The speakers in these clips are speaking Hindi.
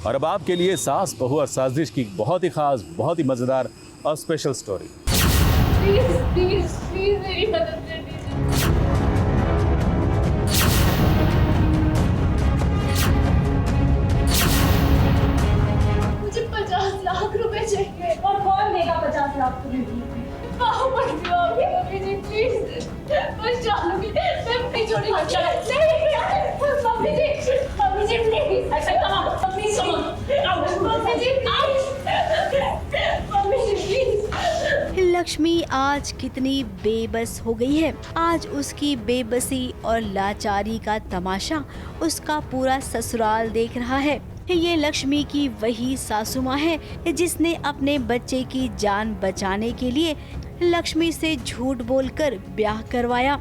और अब आपके लिए सास बहू और साजिश की बहुत ही खास, बहुत ही मजेदार और special story. Please please please मेरी मदद कर दीजिए। मुझे 50 लाख रुपए चाहिए। और कौन देगा 50 लाख तुम्हें? मम्मी जी प्लीज, बस जानूंगी मैं नहीं छोड़ूंगी। मम्मी जी प्लीज, ऐसा मम्मी जी प्लीज। लक्ष्मी आज कितनी बेबस हो गई है। आज उसकी बेबसी और लाचारी का तमाशा उसका पूरा ससुराल देख रहा है। ये लक्ष्मी की वही सासू माँ है जिसने अपने बच्चे की जान बचाने के लिए लक्ष्मी से झूठ बोलकर ब्याह करवाया।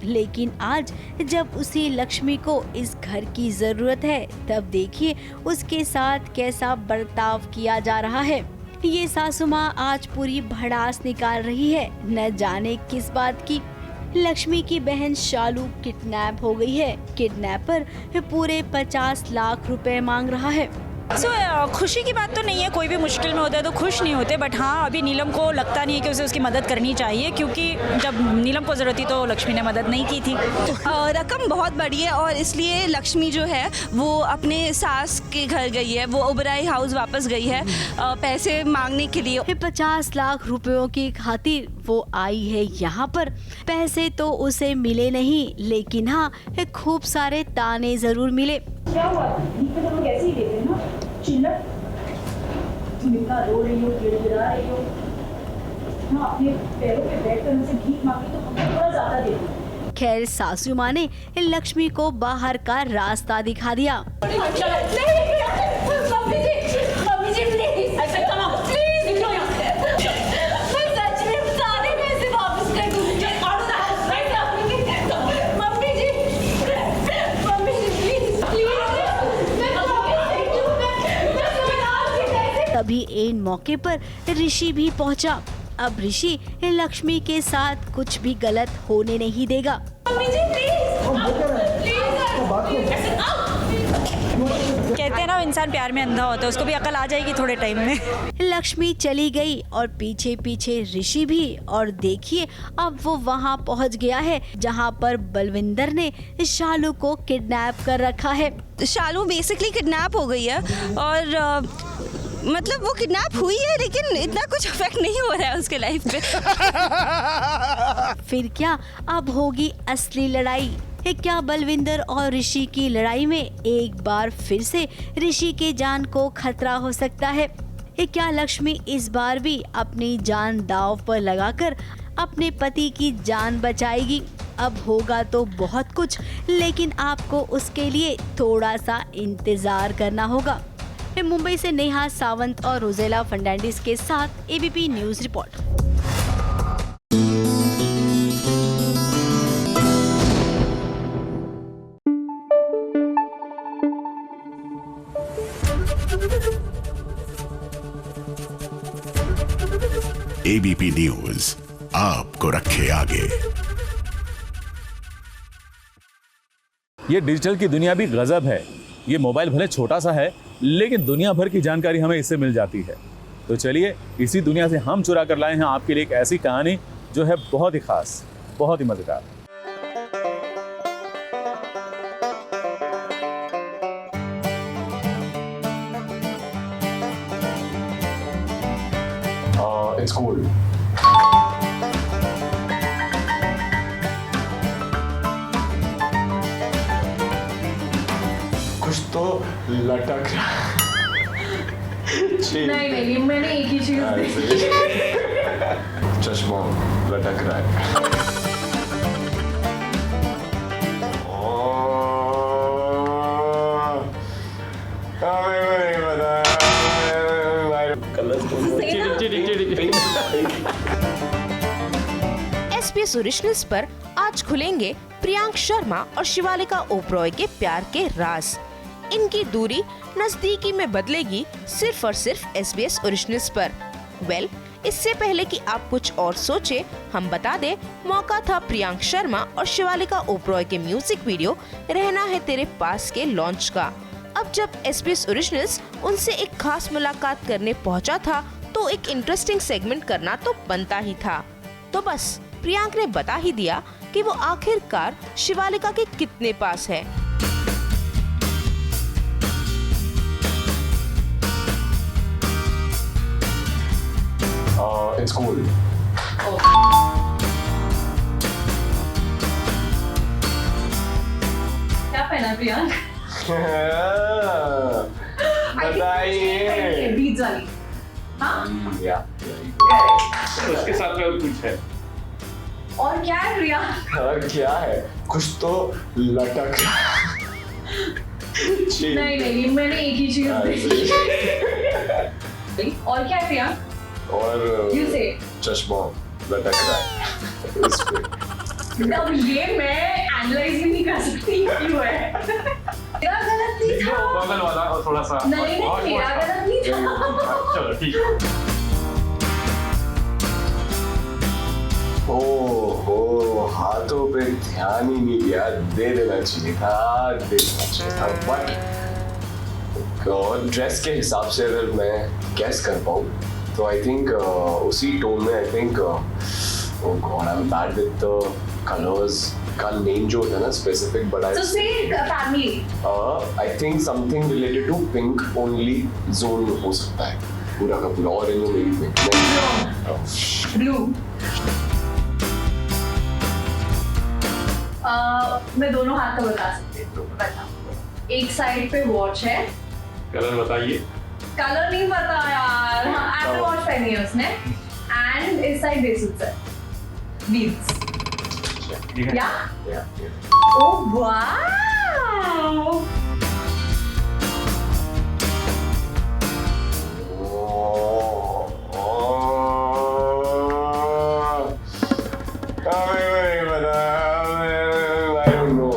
लेकिन आज जब उसी लक्ष्मी को इस घर की जरूरत है, तब देखिए उसके साथ कैसा बर्ताव किया जा रहा है। ये सासू माँ आज पूरी भड़ास निकाल रही है, न जाने किस बात की। लक्ष्मी की बहन शालू किडनैप हो गई है। किडनैपर पूरे 50 लाख रुपए मांग रहा है। खुशी की बात तो नहीं है, कोई भी मुश्किल में होता है तो खुश नहीं होते, बट हाँ अभी नीलम को लगता नहीं है कि उसे उसकी मदद करनी चाहिए, क्योंकि जब नीलम को ज़रूरत थी तो लक्ष्मी ने मदद नहीं की थी। रकम बहुत बड़ी है और इसलिए लक्ष्मी जो है वो अपने सास के घर गई है, वो ओबराई हाउस वापस गई है पैसे मांगने के लिए। 50 लाख रुपयों की खातिर वो आई है यहाँ पर। पैसे तो उसे मिले नहीं, लेकिन हाँ खूब सारे ताने जरूर मिले। क्या हुआ? तो लोग ऐसे ही देते हैं ना, चिल्लर। तुम इतना रो रही हो, गिड़गिड़ा रही हो, हाँ अपने पैरों पे बैठकर उनसे भीख मांगी तो हमको थोड़ा ज्यादा दे दो। खैर सासू माँ ने लक्ष्मी को बाहर का रास्ता दिखा दिया। तभी इन मौके पर ऋषि भी पहुंचा। अब ऋषि लक्ष्मी के साथ कुछ भी गलत होने नहीं देगा। कहते हैं ना इंसान प्यार में अंधा होता है, उसको भी अकल आ जाएगी थोड़े टाइम में। लक्ष्मी चली गई और पीछे पीछे ऋषि भी। और देखिए अब वो वहाँ पहुँच गया है जहाँ पर बलविंदर ने शालू को किडनैप कर रखा है। शालू बेसिकली किडनैप हो गई है और मतलब वो किडनैप हुई है, लेकिन इतना कुछ इफेक्ट नहीं हो रहा है उसके लाइफ पे। फिर क्या अब होगी असली लड़ाई? क्या बलविंदर और ऋषि की लड़ाई में एक बार फिर से ऋषि के जान को खतरा हो सकता है? क्या लक्ष्मी इस बार भी अपनी जान दांव पर लगाकर अपने पति की जान बचाएगी? अब होगा तो बहुत कुछ, लेकिन आपको उसके लिए थोड़ा सा इंतजार करना होगा। मुंबई से नेहा सावंत और रोजेला फर्नांडिस के साथ ABP news report. ABP news आपको रखे आगे। ये डिजिटल की दुनिया भी गजब है। ये मोबाइल भले छोटा सा है, लेकिन दुनिया भर की जानकारी हमें इससे मिल जाती है। तो चलिए इसी दुनिया से हम चुरा कर लाए हैं आपके लिए एक ऐसी कहानी जो है बहुत ही खास, बहुत ही मजेदार। It's cold. कुछ तो लटक रहा है। नहीं मैंने एक ही चीज देखी। चश्मा लटक रहा है। SBS ओरिजिनल्स पर आज खुलेंगे प्रियांक शर्मा और शिवालिका ओबरॉय के प्यार के राज। इनकी दूरी नजदीकी में बदलेगी सिर्फ और सिर्फ SBS ओरिजिनल्स पर। इससे पहले कि आप कुछ और सोचे, हम बता दें मौका था प्रियांक शर्मा और शिवालिका ओबरॉय के म्यूजिक वीडियो रहना है तेरे पास के लॉन्च का। अब जब SBS ओरिजिनल्स उनसे एक खास मुलाकात करने पहुंचा था तो एक इंटरेस्टिंग सेगमेंट करना तो बनता ही था। तो बस प्रियांक ने बता ही दिया कि वो आखिरकार शिवालिका के कितने पास है। In school. क्या पहना प्रियांक? बताइए। बीच वाली। हाँ? उसके साथ में और कुछ है। और क्या है प्रियांक? और क्या है? कुछ तो लटक रहा है। नहीं, मैंने एक ही चीज देखी। और क्या है प्रियांक? और You say. चश्मा लटक रहा है उस पे। अब ये मैं एनालाइज ही नहीं कर सकती क्यों है। तेरा गलत नहीं था। बगल वाला और थोड़ा सा नहीं, तेरा गलत नहीं था। चलो ठीक है। ओहो, हाथों पे ध्यान ही नहीं दिया, दे देना चाहिए था, बट और ड्रेस के हिसाब से अगर मैं गैस कर पाऊँ तो आई थिंक उसी टोन में I think oh god I am bad with the colours का नेम जो होता है ना specific, but So say family. I think something related to pink only zone हो सकता है, पूरा का पूरा ऑरेंज में भी पिंक। Blue. मैं दोनों हाथ का बता सकती हूँ। बता। एक साइड पे वॉच है। कलर बताइए। कलर नहीं पता यार। एप्पल वॉच पहनी है उसने। एंड इस साइड बेसूट है। बीड्स। या? ओह वाव।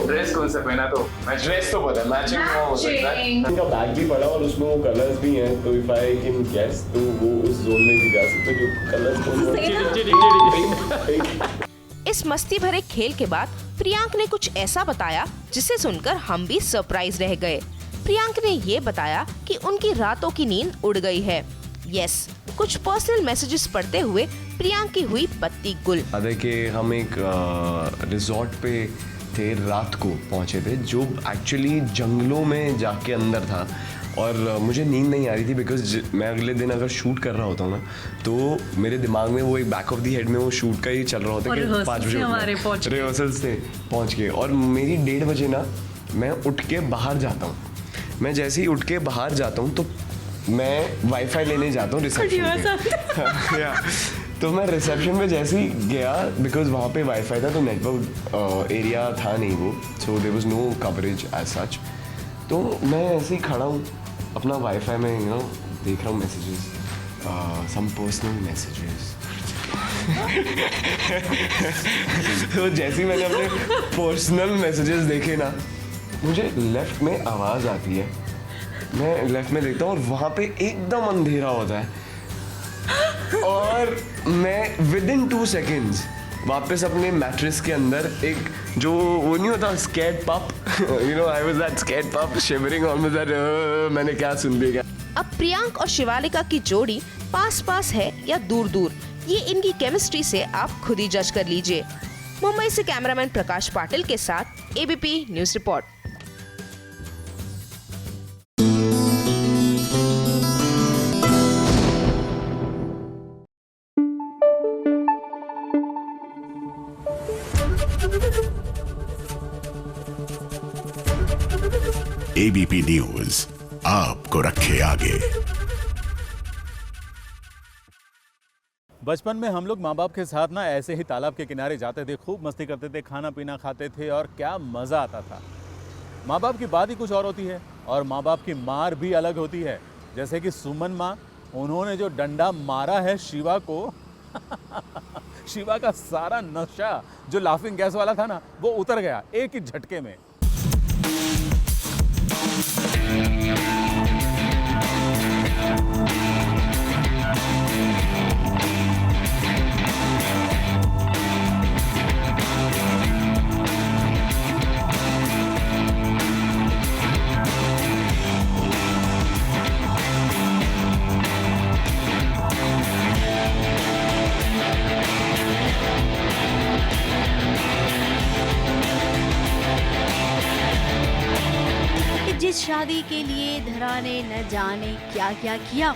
ड्रेस कौन सा पहना तो ड्रेस तो पता है, मैचिंग हो सकता है। Matching. उनका बैग भी पड़ा और उसमें वो कलर्स भी हैं, तो इफ आई कैन गेस तो वो उस जोन में भी जा सकते हैं जो कलर्स इस मस्ती भरे खेल के बाद प्रियांक ने कुछ ऐसा बताया जिसे सुनकर हम भी सरप्राइज रह गए। प्रियांक ने ये बताया कि उनकी रातों की नींद उड़ गई है। यस, कुछ पर्सनल मैसेजेस पढ़ते हुए प्रियांक की हुई बत्ती गुल। देखिए हम एक रिजॉर्ट पे थे, रात को पहुंचे थे जो एक्चुअली जंगलों में जाके अंदर था और मुझे नींद नहीं आ रही थी बिकॉज मैं अगले दिन अगर शूट कर रहा होता हूँ ना तो मेरे दिमाग में वो एक बैक ऑफ दी हेड में वो शूट का ही चल रहा होता है कि 5 बजे रिहर्सल्स से पहुँच के, और मेरी 1:30 बजे ना मैं उठ के बाहर जाता हूँ। मैं जैसे ही उठ के बाहर जाता हूँ तो मैं वाईफाई लेने जाता हूँ रिसेप्शन पे। तो मैं रिसेप्शन में जैसे ही गया बिकॉज वहाँ पे वाईफाई था तो नेटवर्क एरिया था नहीं वो, so there was no coverage as such. तो मैं ऐसे ही खड़ा हूँ अपना वाईफाई में देख रहा हूँ मैसेजेस, सम पर्सनल मैसेजेस। तो जैसे ही मैंने अपने पर्सनल मैसेजेस देखे ना, मुझे लेफ्ट में आवाज़ आती है, मैं लेफ्ट में देखता हूँ और वहाँ पे एकदम अंधेरा होता है और मैं विद इन 2 seconds वापस अपने मैट्रेस के अंदर एक जो वो नहीं होता स्कैर्ड पप, आई वाज दैट स्कैर्ड पप शिवरिंग ऑलमोस्ट दैट मैंने क्या सुन लिया। अब प्रियांक और शिवालिका की जोड़ी पास पास है या दूर दूर, ये इनकी केमिस्ट्री से आप खुद ही जज कर लीजिए। मुंबई से कैमरामैन प्रकाश पाटिल के साथ ABP news report. ABP news आपको रखे आगे। बचपन में हम लोग माँ बाप के साथ ना ऐसे ही तालाब के किनारे जाते थे, खूब मस्ती करते थे, खाना पीना खाते थे और क्या मज़ा आता था। माँ बाप की बात ही कुछ और होती है और माँ बाप की मार भी अलग होती है। जैसे कि सुमन माँ, उन्होंने जो डंडा मारा है शिवा को शिवा का सारा नशा जो लाफिंग गैस वाला था ना वो उतर गया एक ही झटके में। शादी के लिए धरा ने न जाने क्या क्या किया।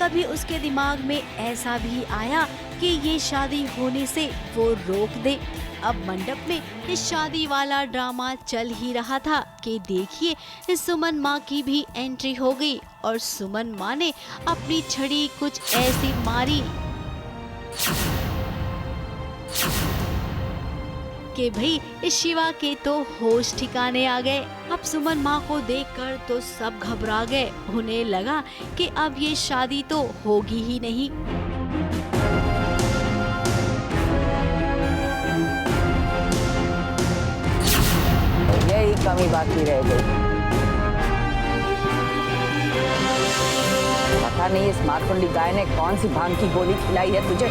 कभी उसके दिमाग में ऐसा भी आया कि ये शादी होने से वो रोक दे। अब मंडप में इस शादी वाला ड्रामा चल ही रहा था कि देखिए सुमन माँ की भी एंट्री हो गई और सुमन माँ ने अपनी छड़ी कुछ ऐसी मारी कि भाई इस शिवा के तो होश ठिकाने आ गए। अब सुमन माँ को देखकर तो सब घबरा गए। उन्हें लगा कि अब ये शादी तो होगी ही नहीं। यही कमी बाकी रह गई। पता नहीं इस मारकुंडी गाय ने कौन सी भांग की गोली खिलाई है तुझे।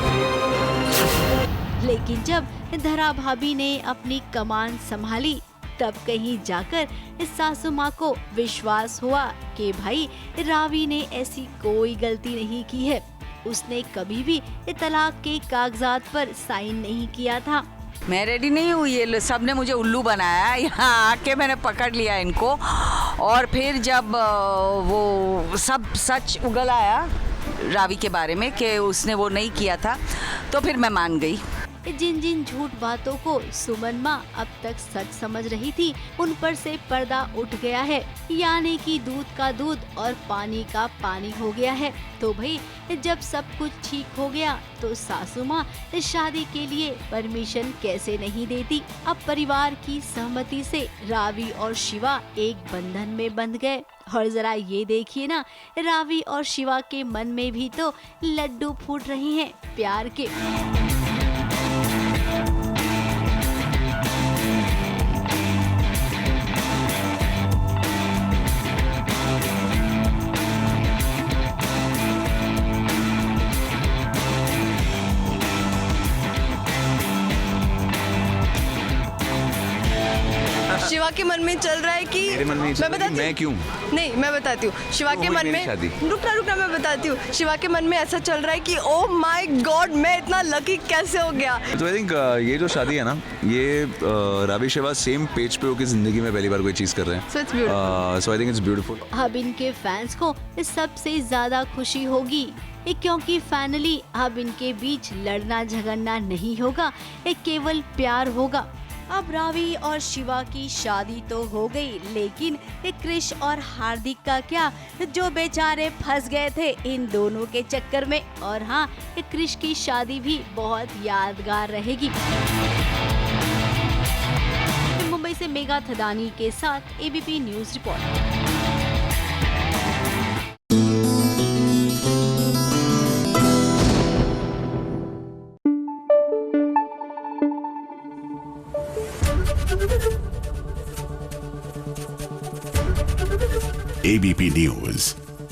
लेकिन जब धरा भाभी ने अपनी कमान संभाली तब कहीं जाकर इस सासू माँ को विश्वास हुआ कि भाई रावी ने ऐसी कोई गलती नहीं की है। उसने कभी भी तलाक के कागजात पर साइन नहीं किया था। मैं रेडी नहीं हुई, ये सब ने मुझे उल्लू बनाया। यहाँ आके मैंने पकड़ लिया इनको और फिर जब वो सब सच उगल आया रावी के बारे में कि उसने वो नहीं किया था तो फिर मैं मान गई। जिन जिन झूठ बातों को सुमन माँ अब तक सच समझ रही थी उन पर से पर्दा उठ गया है, यानी कि दूध का दूध और पानी का पानी हो गया है। तो भाई जब सब कुछ ठीक हो गया तो सासू माँ इस शादी के लिए परमिशन कैसे नहीं देती। अब परिवार की सहमति से रावी और शिवा एक बंधन में बंध गए। और जरा ये देखिए ना, रावी और शिवा के मन में भी तो लड्डू फूट रहे हैं प्यार के। शिवा के मन में चल रहा है कि मेरे मन में मैं क्यों नहीं, मैं बताती हूँ। शिवा के मन में रुकना मैं बताती हूँ। शिवा के मन में ऐसा चल रहा है कि ओ माय गॉड, मैं इतना लकी कैसे हो गया। तो आई थिंक ये जो शादी है ना, ये रावी शिवा सेम पेज पे होकर जिंदगी में पहली बार कोई चीज कर रहे हैं। सो आई थिंक इट्स ब्यूटीफुल। अब इनके फैंस को सबसे ज्यादा खुशी होगी क्योंकि फाइनली अब इनके बीच लड़ना झगड़ना नहीं होगा, केवल प्यार होगा। अब रावी और शिवा की शादी तो हो गई, लेकिन क्रिश और हार्दिक का क्या, जो बेचारे फंस गए थे इन दोनों के चक्कर में। और हाँ, क्रिश की शादी भी बहुत यादगार रहेगी। मुंबई से मेघा थदानी के साथ ABP news report. ABP news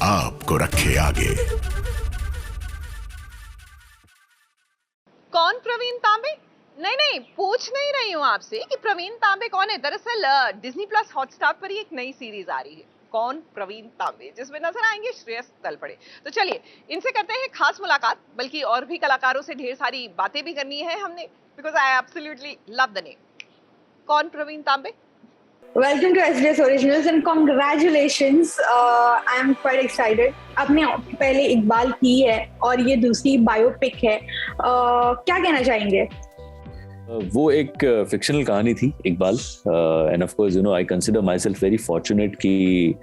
आपको रखे आगे। कौन प्रवीण तांबे? नहीं, पूछ नहीं रही हूँ आपसे कि प्रवीण तांबे कौन है। दरअसल डिज्नी प्लस हॉटस्टार पर ही एक नई सीरीज आ रही है, कौन प्रवीण तांबे, जिसमें नजर आएंगे श्रेयस तलपड़े। तो चलिए इनसे करते हैं खास मुलाकात, बल्कि और भी कलाकारों से ढेर सारी बातें भी करनी है हमने, because I absolutely love the name. कौन प्रवीण तांबे? Welcome to SBS Originals and congratulations. I am quite excited. आपने पहले इकबाल की है और ये दूसरी बायोपिक है, क्या कहना चाहेंगे? वो एक फिक्शनल कहानी थी Iqbal, end of course you know I consider my self very fortunate कि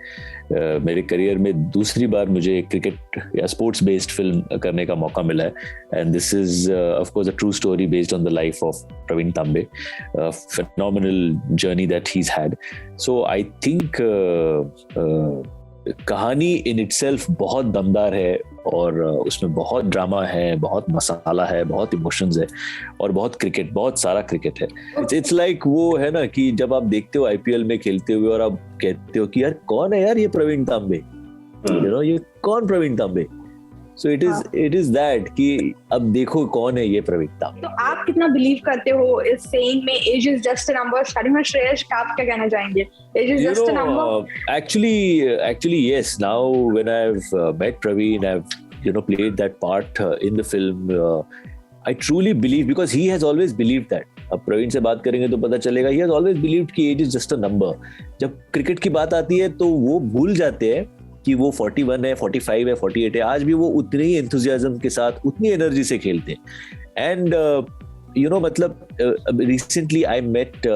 मेरे करियर में दूसरी बार मुझे क्रिकेट या स्पोर्ट्स बेस्ड फिल्म करने का मौका मिला है। And this is of course a true story based on the life of Praveen Tambe, phenomenal journey that he's had. So I think कहानी इन इटसेल्फ बहुत दमदार है और उसमें बहुत ड्रामा है, बहुत मसाला है, बहुत इमोशंस है और बहुत क्रिकेट, बहुत सारा क्रिकेट है। इट्स लाइक वो है ना कि जब आप देखते हो आईपीएल में खेलते हुए और आप कहते हो कि यार कौन है यार ये प्रवीण तांबे, यू नो ये कौन प्रवीण तांबे। सो इट इज दैट कि अब देखो कौन है ये प्रवीण तांबे। तो आप कितना बिलीव करते हो इस सेइंग में age is just a number? Starting में श्रेयस, आप क्या कहना चाहेंगे? Age is just a number? Actually yes, now when I've met Praveen, I've played that part in the film, I truly believe, because he has always believed that अब प्रवीण से बात करेंगे तो पता चलेगा ही हैज ऑलवेज बिलीव्ड कि age is just a number. जब क्रिकेट की बात आती है तो वो भूल जाते हैं कि वो 41 है, 45 है, 48 है, आज भी वो उतने ही एंथुसियाज्म के साथ, उतनी एनर्जी से खेलते हैं। एंड यू नो मतलब recently I met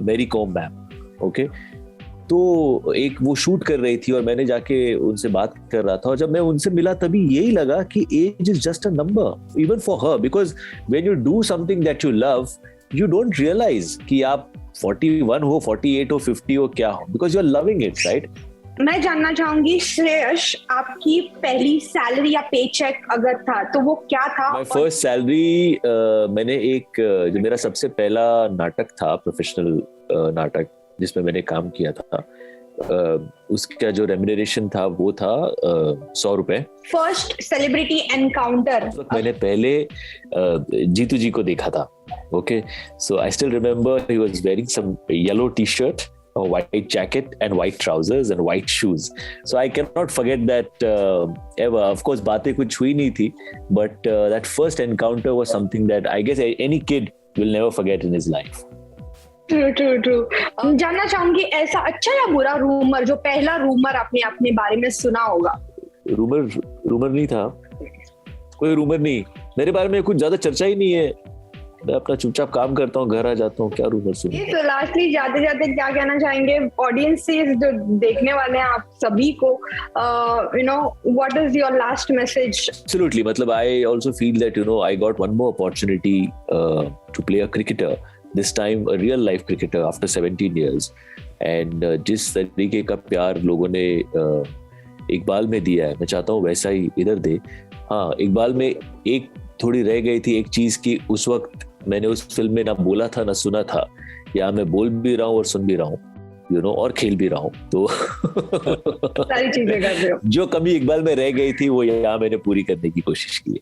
Mary Kom ma'am, okay, तो एक वो शूट कर रही थी और मैंने जाके उनसे बात कर रहा था, और जब मैं उनसे मिला तभी यही लगा कि age is just a number even for her, because when you do something that you love you don't realise कि आप 41 हो, 48 हो, 50 हो, क्या हो, because you are loving it, right? मैं जानना चाहूंगी श्रेयस, आपकी पहली सैलरी या पे चेक अगर था तो वो क्या था? माय फर्स्ट सैलरी, मैंने एक जो मेरा सबसे पहला नाटक था, प्रोफेशनल नाटक जिसमें मैंने काम किया था, उसका जो रेम्यूनरेशन था वो था 100 रुपए। फर्स्ट सेलिब्रिटी एनकाउंटर मैंने पहले जीतू जी को देखा था, okay, so I still remember he was wearing some yellow T shirt, a white jacket and white trousers and white shoes. So I cannot forget that ever. Of course, बातें कुछ हुई नहीं थी, but that first encounter was something that I guess any kid will never forget in his life. True. जानना चाहूंगी ऐसा अच्छा या बुरा रूमर, जो पहला रूमर आपने अपने बारे में सुना होगा? रूमर नहीं था, कोई रूमर नहीं, मेरे बारे में कुछ ज्यादा चर्चा ही नहीं है, मैं अपना चुपचाप काम करता हूँ, घर आ जाता हूँ, क्या रूमर सुनूं? तो लास्टली जाते जाते क्या कहना चाहेंगे ऑडियंस से, जो देखने वाले हैं आप सभी को, you know what is your last message? Absolutely, मतलब I also feel that you know I got one more opportunity to play a cricketer, this time a real life cricketer after 17 years, and जिस तरीके का प्यार लोगों ने इकबाल में दिया है, मैं चाहता हूँ वैसा ही इधर दे। हाँ, इकबाल में एक थोड़ी रह गई थी एक चीज की, उस वक्त मैंने उस फिल्म में ना बोला था ना सुना था, या मैं बोल भी रहा हूँ और सुन भी रहा हूँ, यू नो, और खेल भी रहा हूँ, तो सारी चीजें कर रहे हो। जो कमी इकबाल में रह गई थी वो यहाँ मैंने पूरी करने की कोशिश की है।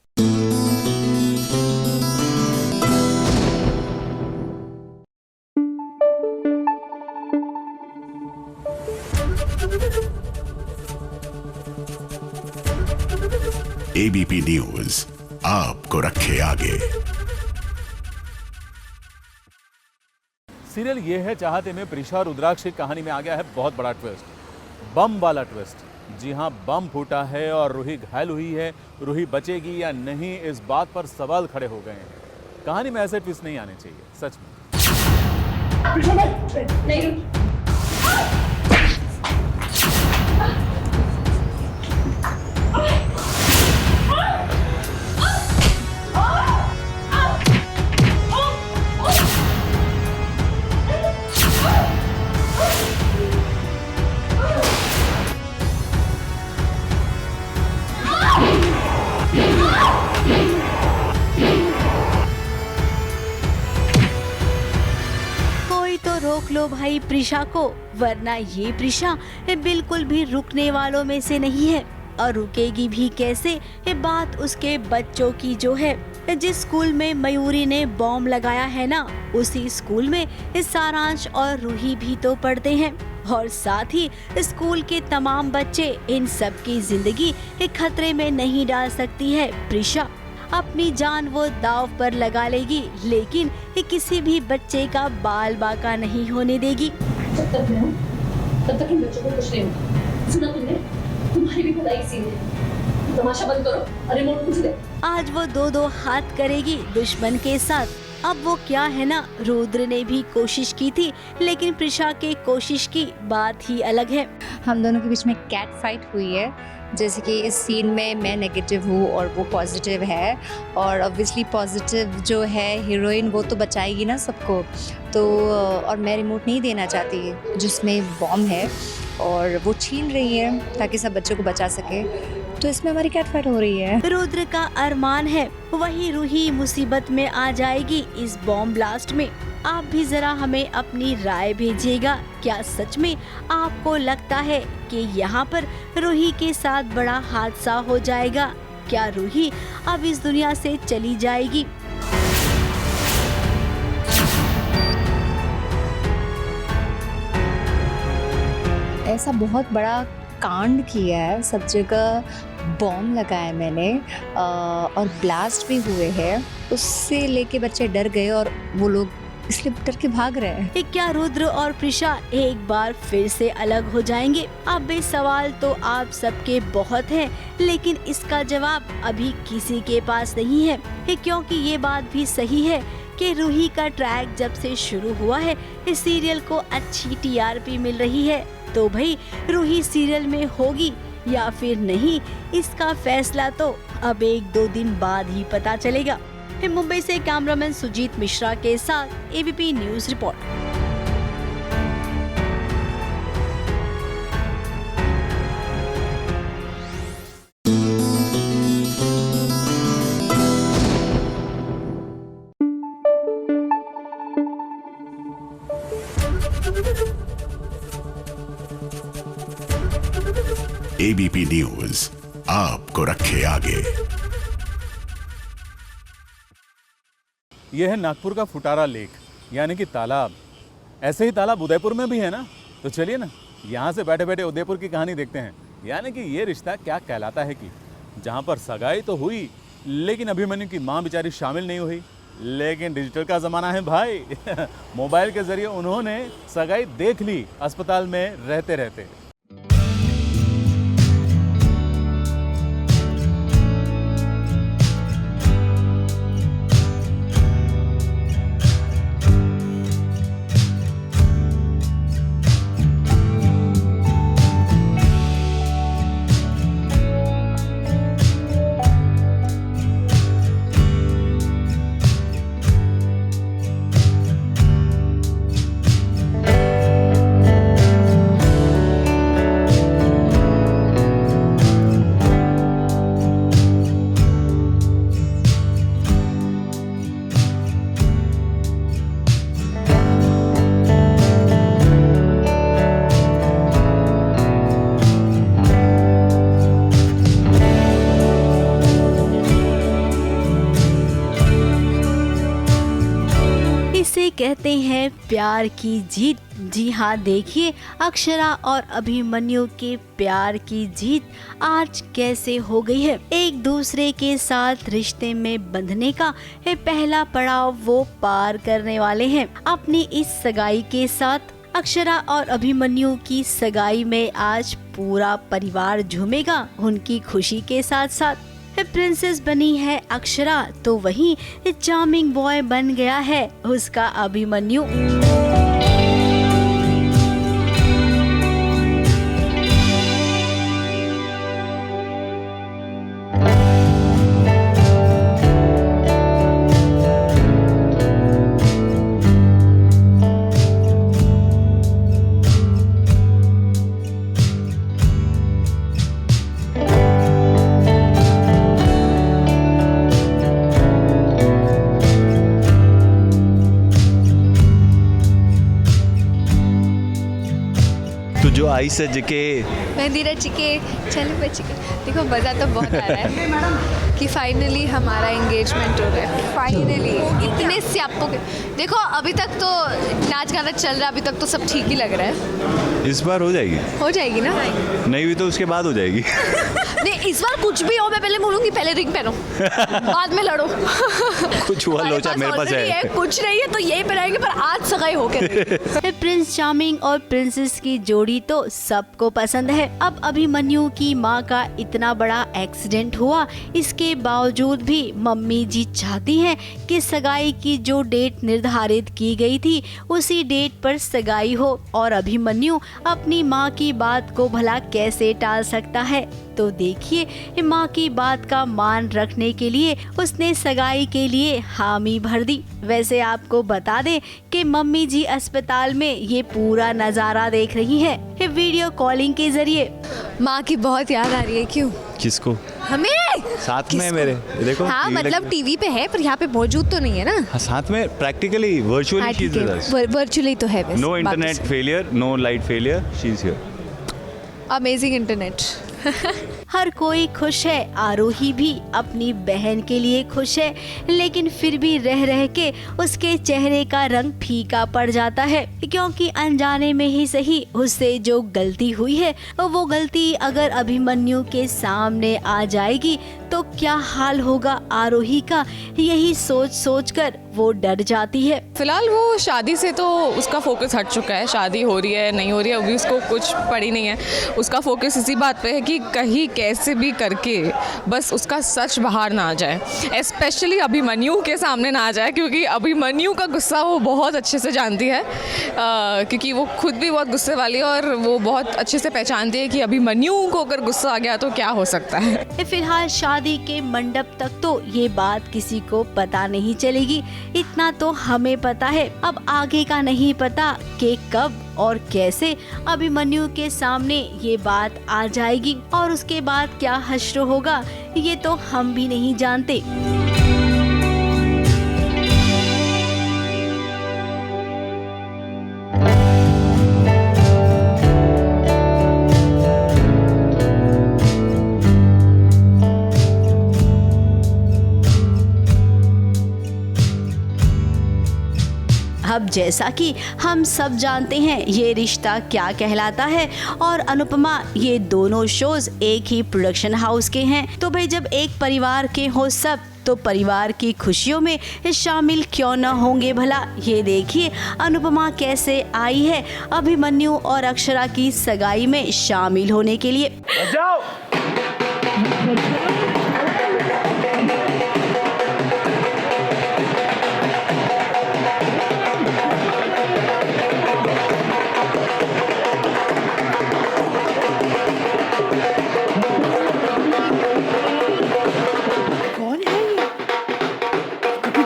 एबीपी न्यूज आपको रखे आगे। सीरियल ये है चाहते में प्रिशा और रुद्राक्ष की कहानी में आ गया है बहुत बड़ा ट्विस्ट, बम वाला ट्विस्ट। जी हाँ, बम फूटा है और रूही घायल हुई है। रूही बचेगी या नहीं, इस बात पर सवाल खड़े हो गए हैं। कहानी में ऐसे ट्विस्ट नहीं आने चाहिए, सच में। रोक लो भाई प्रिशा को, वरना ये प्रिशा बिल्कुल भी रुकने वालों में से नहीं है, और रुकेगी भी कैसे, ये बात उसके बच्चों की जो है। जिस स्कूल में मयूरी ने बॉम्ब लगाया है ना, उसी स्कूल में सारांश और रूही भी तो पढ़ते हैं, और साथ ही स्कूल के तमाम बच्चे। इन सब की जिंदगी खतरे में नहीं डाल सकती है प्रिशा। अपनी जान वो दाव पर लगा लेगी, लेकिन किसी भी बच्चे का बाल बाका नहीं होने देगी। जब तक इन बच्चों को कुछ नहीं होगा। सुना तुमने? तुम्हारी भी भलाई इसी में। तमाशा बंद करो और रिमोट मुझे दे। आज वो दो हाथ करेगी दुश्मन के साथ। अब वो क्या है ना, रुद्र ने भी कोशिश की थी, लेकिन प्रिशा के कोशिश की बात ही अलग है। हम दोनों के बीच में कैट फाइट हुई है, जैसे कि इस सीन में मैं नेगेटिव हूँ और वो पॉजिटिव है, और ऑब्वियसली पॉजिटिव जो है हीरोइन वो तो बचाएगी ना सबको, तो और मैं रिमोट नहीं देना चाहती जिसमें बॉम्ब है, और वो छीन रही है ताकि सब बच्चों को बचा सके, तो इसमें हमारी कैट फाइट हो रही है। रुद्र का अरमान है वही रूही मुसीबत में आ जाएगी इस बॉम्ब ब्लास्ट में। आप भी जरा हमें अपनी राय भेजिएगा, क्या सच में आपको लगता है कि यहाँ पर रूही के साथ बड़ा हादसा हो जाएगा? क्या रूही अब इस दुनिया से चली जाएगी? ऐसा बहुत बड़ा कांड किया है, सब जगह बॉम्ब लगाए मैंने और ब्लास्ट भी हुए हैं। उससे लेके बच्चे डर गए और वो लोग इसलिए डर के भाग रहे हैं। क्या रुद्र और प्रिशा एक बार फिर से अलग हो जाएंगे? अब ये सवाल तो आप सबके बहुत हैं, लेकिन इसका जवाब अभी किसी के पास नहीं है, क्योंकि ये बात भी सही है कि रूही का ट्रैक जब से शुरू हुआ है इस सीरियल को अच्छी टीआरपी मिल रही है। तो भाई रूही सीरियल में होगी या फिर नहीं, इसका फैसला तो अब 1-2 दिन बाद ही पता चलेगा। मुंबई से कैमरामैन सुजीत मिश्रा के साथ ABP news report. ABP news आपको रखे आगे। यह है नागपुर का फुटारा लेक, यानी कि तालाब। ऐसे ही तालाब उदयपुर में भी है ना, तो चलिए ना यहाँ से बैठे बैठे उदयपुर की कहानी देखते हैं। यानी कि ये रिश्ता क्या कहलाता है कि जहाँ पर सगाई तो हुई लेकिन अभिमन्यु की माँ बेचारी शामिल नहीं हुई। लेकिन डिजिटल का ज़माना है भाई मोबाइल के ज़रिए उन्होंने सगाई देख ली अस्पताल में रहते रहते। कहते हैं प्यार की जीत। जी हाँ, देखिए अक्षरा और अभिमन्यु के प्यार की जीत आज कैसे हो गई है। एक दूसरे के साथ रिश्ते में बंधने का पहला पड़ाव वो पार करने वाले हैं। अपनी इस सगाई के साथ अक्षरा और अभिमन्यु की सगाई में आज पूरा परिवार झूमेगा। उनकी खुशी के साथ साथ प्रिंसेस बनी है अक्षरा, तो वहीं चार्मिंग बॉय बन गया है उसका अभिमन्यु। जो आई सज के मेहंदी रच के चल बच के। देखो मज़ा तो बहुत आ रहा है कि फाइनली हमारा एंगेजमेंट हो रहा है। फाइनली इतने स्यापों के, देखो अभी तक तो नाच गाना चल रहा है, अभी तक तो सब ठीक ही लग रहा है। इस बार हो जाएगी ना? नहीं हुई तो उसके बाद हो जाएगी नहीं, इस बार कुछ भी हो मैं पहले बोलूंगी पहले रिंग पहनो बाद में लड़ो कुछ हुआ लोचा मेरे पास है कुछ नहीं है तो यही पहनाएंगे, पर आज सगाई होके। प्रिंस चार्मिंग और प्रिंसेस की जोड़ी तो सबको पसंद है। अब अभिमन्यु की माँ का इतना बड़ा एक्सीडेंट हुआ, इसके बावजूद भी मम्मी जी चाहती हैं कि सगाई की जो डेट निर्धारित की गई थी उसी डेट पर सगाई हो, और अभिमन्यु अपनी माँ की बात को भला कैसे टाल सकता है। तो देखिए माँ की बात का मान रखने के लिए उसने सगाई के लिए हामी भर दी। वैसे आपको बता दें कि मम्मी जी अस्पताल में ये पूरा नज़ारा देख रही है वीडियो कॉलिंग के जरिए। माँ की बहुत याद आ रही है। क्यों? किसको? हमें साथ में मेरे देखो। हाँ मतलब टीवी पे है पर यहाँ पे मौजूद तो नहीं है ना। हाँ, साथ में प्रैक्टिकली वर्चुअली वर्चुअली तो है। No internet failure, no light failure, she is here. Amazing internet हर कोई खुश है, आरोही भी अपनी बहन के लिए खुश है, लेकिन फिर भी रह रह के उसके चेहरे का रंग फीका पड़ जाता है, क्योंकि अनजाने में ही सही उससे जो गलती हुई है वो गलती अगर अभिमन्यु के सामने आ जाएगी तो क्या हाल होगा आरोही का, यही सोच सोच कर वो डर जाती है। फिलहाल वो शादी से तो उसका फोकस हट चुका है, शादी हो रही है नहीं हो रही है अभी उसको कुछ पड़ी नहीं है। उसका फोकस इसी बात पे है कि कहीं कैसे भी करके बस उसका सच बाहर ना आ जाए, स्पेशली अभिमन्यु के सामने ना आ जाए, क्योंकि अभिमन्यु का गुस्सा वो बहुत अच्छे से जानती है, क्योंकि वो खुद भी बहुत गुस्से वाली है और वो बहुत अच्छे से पहचानती है कि अभिमन्यु को अगर गुस्सा आ गया तो क्या हो सकता है। फिलहाल शादी के मंडप तक तो ये बात किसी को पता नहीं चलेगी, इतना तो हमें पता है। अब आगे का नहीं पता कि कब और कैसे अभिमन्यु के सामने ये बात आ जाएगी और उसके बाद क्या हश्र होगा ये तो हम भी नहीं जानते। अब जैसा कि हम सब जानते हैं ये रिश्ता क्या कहलाता है और अनुपमा ये दोनों शोज एक ही प्रोडक्शन हाउस के हैं, तो भाई जब एक परिवार के हो सब तो परिवार की खुशियों में शामिल क्यों न होंगे भला। ये देखिए अनुपमा कैसे आई है अभिमन्यु और अक्षरा की सगाई में शामिल होने के लिए।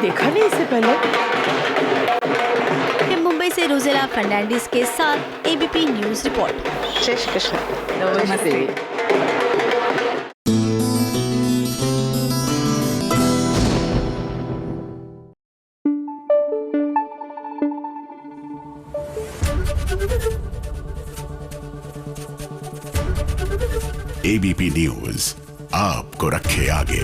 देखा नहीं इससे पहले। मुंबई से रोजेला फर्नांडिस के साथ एबीपी न्यूज रिपोर्ट। जय श्री कृष्ण। नमस्ते। एबीपी न्यूज आपको रखे आगे।